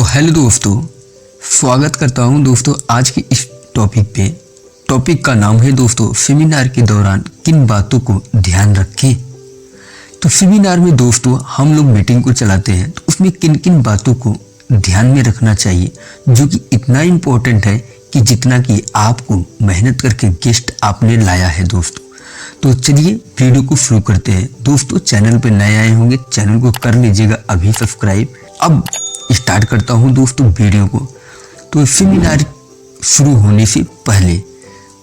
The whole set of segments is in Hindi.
हेलो दोस्तों, स्वागत करता हूं दोस्तों आज के इस टॉपिक पे। टॉपिक का नाम है दोस्तों सेमिनार के दौरान किन बातों को ध्यान रखें। तो सेमिनार में दोस्तों हम लोग मीटिंग को चलाते हैं, तो उसमें किन किन बातों को ध्यान में रखना चाहिए, जो कि इतना इम्पोर्टेंट है कि जितना कि आपको मेहनत करके गेस्ट आपने लाया है दोस्तों। तो चलिए वीडियो को शुरू करते हैं। दोस्तों चैनल पे नए आए होंगे, चैनल को कर लीजिएगा अभी सब्सक्राइब। अब स्टार्ट करता हूं दोस्तों वीडियो को। तो सेमिनार शुरू होने से पहले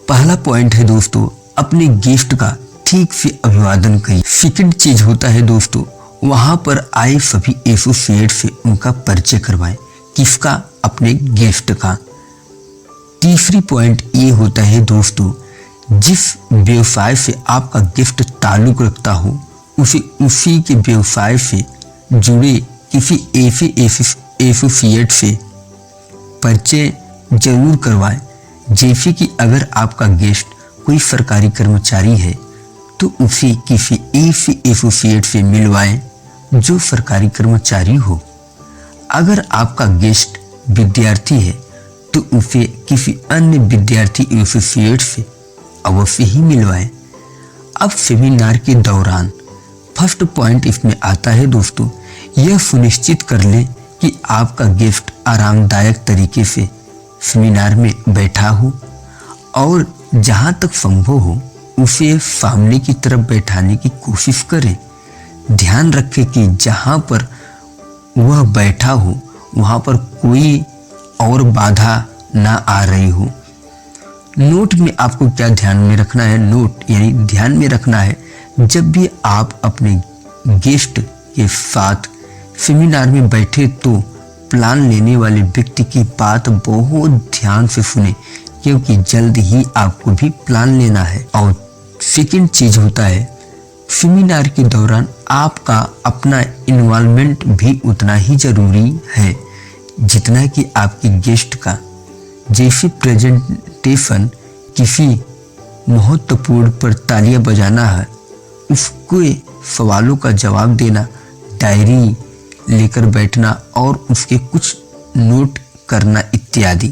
पहला पॉइंट है दोस्तों, अपने गेस्ट का ठीक से अभिवादन करिए। सेकंड चीज होता है दोस्तों, वहां पर आए सभी एसोसिएट से उनका परिचय करवाएं। किसका? अपने गेस्ट का। तीसरी पॉइंट ये होता है दोस्तों, जिस व्यवसाय से आपका गेस्ट ताल्लुक रखता हो उसे उसी के व्यवसाय से जुड़े किसी ऐसे एसोसिएट से परिचय जरूर करवाएं। जैसे कि अगर आपका गेस्ट कोई सरकारी कर्मचारी है तो उसे किसी ऐसे एसोसिएट से मिलवाएं जो सरकारी कर्मचारी हो। अगर आपका गेस्ट विद्यार्थी है तो उसे किसी अन्य विद्यार्थी एसोसिएट से अवश्य ही मिलवाएं। अब सेमिनार के दौरान फर्स्ट पॉइंट इसमें आता है दोस्तों, यह सुनिश्चित कर ले कि आपका गेस्ट आरामदायक तरीके से सेमिनार में बैठा हो और जहां तक संभव हो उसे सामने की तरफ बैठाने की कोशिश करें। ध्यान रखें कि जहां पर वह बैठा हो वहां पर कोई और बाधा ना आ रही हो। नोट में आपको क्या ध्यान में रखना है? नोट यानी ध्यान में रखना है, जब भी आप अपने गेस्ट के साथ सेमिनार में बैठे तो प्लान लेने वाले व्यक्ति की बात बहुत ध्यान से सुने, क्योंकि जल्द ही आपको भी प्लान लेना है। और सेकंड चीज होता है, सेमिनार के दौरान आपका अपना इन्वॉल्वमेंट भी उतना ही जरूरी है जितना कि आपके गेस्ट का। जैसे प्रेजेंटेशन किसी महत्वपूर्ण पर तालियां बजाना है, उसके सवालों का जवाब देना, डायरी लेकर बैठना और उसके कुछ नोट करना इत्यादि।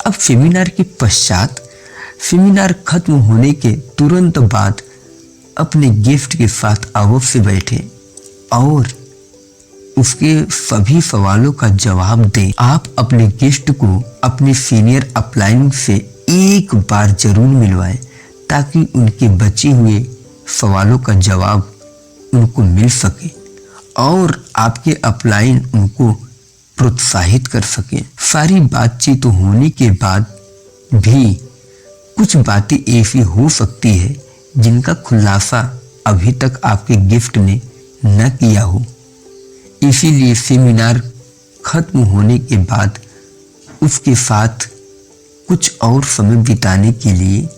अब सेमिनार के पश्चात सेमिनार खत्म होने के तुरंत बाद अपने गेस्ट के साथ अवश्य बैठे और उसके सभी सवालों का जवाब दें। आप अपने गेस्ट को अपने सीनियर अपलाइन से एक बार जरूर मिलवाएं ताकि उनके बचे हुए सवालों का जवाब उनको मिल सके और आपके अपलाइन उनको प्रोत्साहित कर सके। सारी बातचीत होने के बाद भी कुछ बातें ऐसी हो सकती है जिनका खुलासा अभी तक आपके गिफ्ट ने न किया हो। इसीलिए सेमिनार खत्म होने के बाद उसके साथ कुछ और समय बिताने के लिए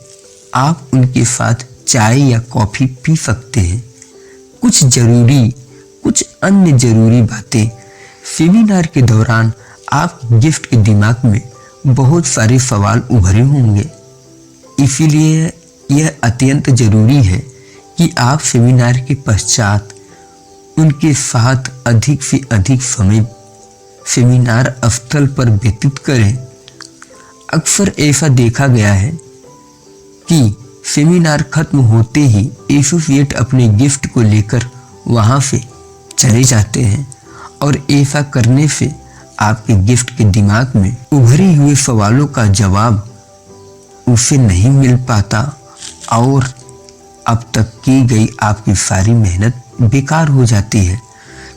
आप उनके साथ चाय या कॉफी पी सकते हैं। कुछ अन्य जरूरी बातें। सेमिनार के दौरान आप गेस्ट के दिमाग में बहुत सारे सवाल उभरे होंगे, इसीलिए यह अत्यंत जरूरी है कि आप सेमिनार के पश्चात उनके साथ अधिक से अधिक समय सेमिनार स्थल पर व्यतीत करें। अक्सर ऐसा देखा गया है कि सेमिनार खत्म होते ही एसोसिएट अपने गिफ्ट को लेकर वहां से चले जाते हैं और ऐसा करने से आपके गिफ्ट के दिमाग में उभरे हुए सवालों का जवाब उसे नहीं मिल पाता और अब तक की गई आपकी सारी मेहनत बेकार हो जाती है।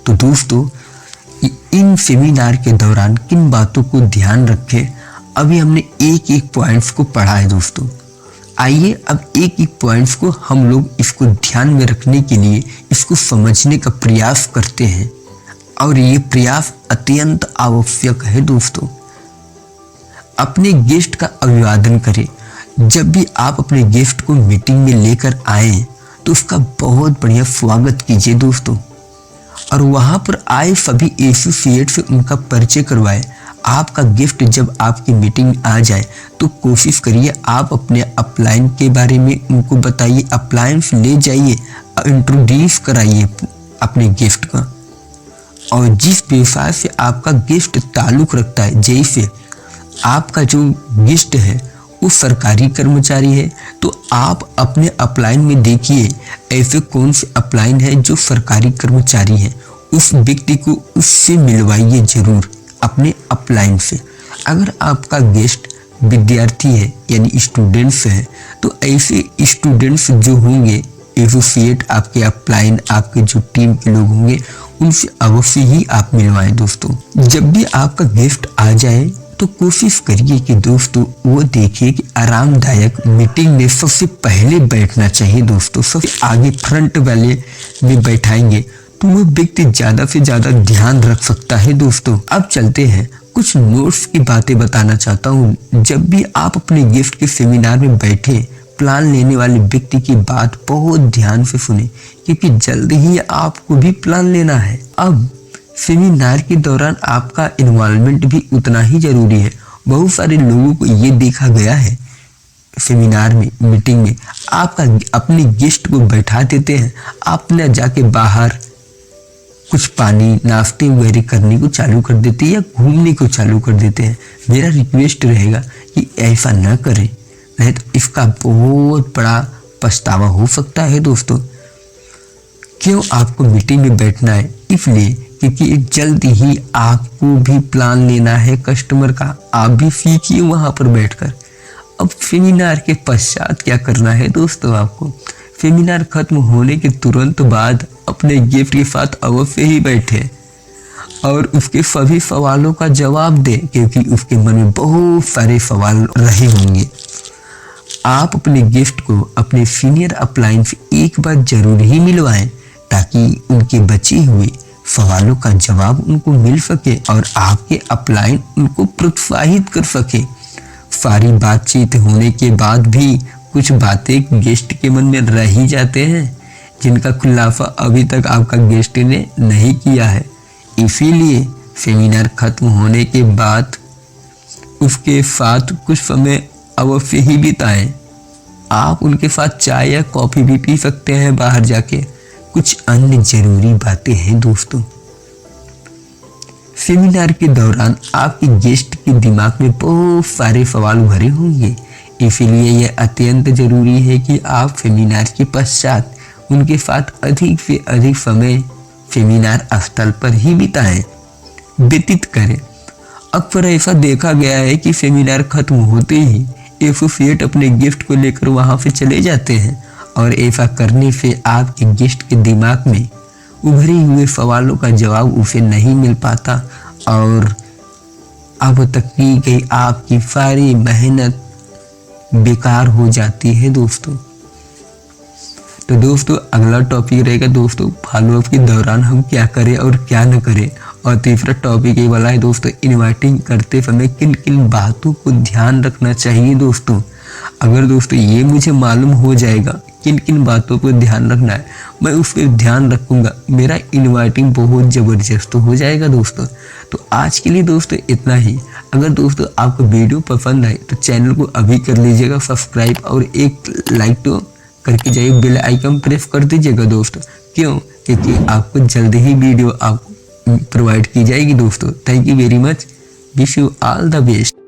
तो दोस्तों इन सेमिनार के दौरान किन बातों को ध्यान रखें, अभी हमने एक एक पॉइंट्स को पढ़ा है दोस्तों। आइए अब एक एक पॉइंट्स को हम लोग इसको ध्यान में रखने के लिए इसको समझने का प्रयास करते हैं और ये प्रयास अत्यंत आवश्यक है दोस्तों। अपने गेस्ट का अभिवादन करें। जब भी आप अपने गेस्ट को मीटिंग में लेकर आए तो उसका बहुत बढ़िया स्वागत कीजिए दोस्तों और वहां पर आए सभी एसोसिएट से उनका परिचय करवाएं। आपका गिफ्ट जब आपकी मीटिंग आ जाए तो कोशिश करिए आप अपने अपलाइन के बारे में उनको बताइए, अपलाइन ले जाइए, इंट्रोड्यूस कराइए अपने गिफ्ट का। और जिस व्यवसाय से आपका गेस्ट ताल्लुक रखता है, जैसे आपका जो गेस्ट है वो सरकारी कर्मचारी है, तो आप अपने अपलाइन में देखिए ऐसे कौन से अपलाइन है जो सरकारी कर्मचारी है, उस व्यक्ति को उससे मिलवाइए जरूर अपने अपलाइन से। अगर आपका गेस्ट विद्यार्थी है यानी स्टूडेंट्स है, तो ऐसे स्टूडेंट्स जो होंगे एसोसिएट आपके अपलाइन, आपके जो टीम के लोग होंगे, उनसे अवश्य ही आप मिलवाएं दोस्तों। जब भी आपका गेस्ट आ जाए तो कोशिश करिए कि दोस्तों वो देखिए कि आरामदायक मीटिंग में सबसे पहले बैठना चाहिए दोस्तों। सबसे आगे फ्रंट वाले में बैठाएंगे तो वो व्यक्ति ज़्यादा से ज़्यादा ध्यान रख सकता है दोस्तों। अब चलते हैं, कुछ नोट्स की बातें बताना चाहता हूँ। जब भी आप अपने गेस्ट के सेमिनार में बैठे, प्लान लेने वाले व्यक्ति की बात बहुत ध्यान से सुने, क्योंकि जल्द ही आपको भी प्लान लेना है। अब सेमिनार के दौरान आपका इन्वॉल्वमेंट भी उतना ही जरूरी है। बहुत सारे लोगों को ये देखा गया है, सेमिनार में, मीटिंग में आपका अपने गेस्ट को बैठा देते हैं, आप न जाके बाहर कुछ पानी नाश्ते वगैरह करने को चालू कर देते हैं या घूमने को चालू कर देते हैं। मेरा रिक्वेस्ट रहेगा कि ऐसा न करें, नहीं तो इसका बहुत बड़ा पछतावा हो सकता है दोस्तों। क्यों आपको मीटिंग में बैठना है? इसलिए क्योंकि जल्द ही आपको भी प्लान लेना है कस्टमर का, आप भी सीखिए वहाँ पर बैठकर। अब सेमिनार के पश्चात क्या करना है दोस्तों आपको? सेमिनार खत्म होने के तुरंत बाद अपने गिफ्ट के साथ अवश्य ही बैठे और उसके सभी सवालों का जवाब दें, क्योंकि उसके मन में बहुत सारे सवाल रहे होंगे। आप अपने गिफ्ट को अपने सीनियर अपलाइन से एक बार जरूर ही मिलवाएं, ताकि उनके बचे हुए सवालों का जवाब उनको मिल सके और आपके अपलाइन उनको प्रोत्साहित कर सके। सारी बातचीत होने के बाद भी कुछ बातें गेस्ट के मन में रह ही जाते हैं, जिनका खुलासा अभी तक आपका गेस्ट ने नहीं किया है। इसीलिए सेमिनार खत्म होने के बाद उसके साथ कुछ समय अवश्य ही बिताएं। आप उनके साथ चाय या कॉफी भी पी सकते हैं बाहर जाके। कुछ अन्य जरूरी बातें हैं दोस्तों। सेमिनार के दौरान आपके गेस्ट के दिमाग में बहुत सारे सवाल भरे होंगे, इसलिए यह अत्यंत जरूरी है कि आप सेमिनार के पश्चात उनके साथ अधिक से अधिक समय सेमिनार स्थल पर ही बिताएं, व्यतीत करें। अक्सर ऐसा देखा गया है कि सेमिनार खत्म होते ही एसोसिएट अपने गिफ्ट को लेकर वहां से चले जाते हैं, और ऐसा करने से आपके गेस्ट के दिमाग में उभरे हुए सवालों का जवाब उसे नहीं मिल पाता और अब तक की गई आपकी सारी मेहनत बेकार हो जाती है दोस्तों। तो दोस्तों अगला टॉपिक रहेगा दोस्तों फॉलोअप के दौरान हम क्या करें और क्या न करें। और तीसरा टॉपिक ये वाला है दोस्तों, इनवाइटिंग करते समय किन किन बातों को ध्यान रखना चाहिए दोस्तों। अगर दोस्तों ये मुझे मालूम हो जाएगा किन किन बातों पर ध्यान रखना है, मैं उस पर ध्यान रखूंगा, मेरा इनवाइटिंग बहुत ज़बरदस्त हो जाएगा दोस्तों। तो आज के लिए दोस्तों इतना ही। अगर दोस्तों आपको वीडियो पसंद आए तो चैनल को अभी कर लीजिएगा सब्सक्राइब और एक लाइक तो करके जाइए, बेल आइकन प्रेस कर दीजिएगा दोस्तों। क्यों? क्योंकि आपको जल्द ही वीडियो आपको प्रोवाइड की जाएगी दोस्तों। Thank you very much, wish you all the best.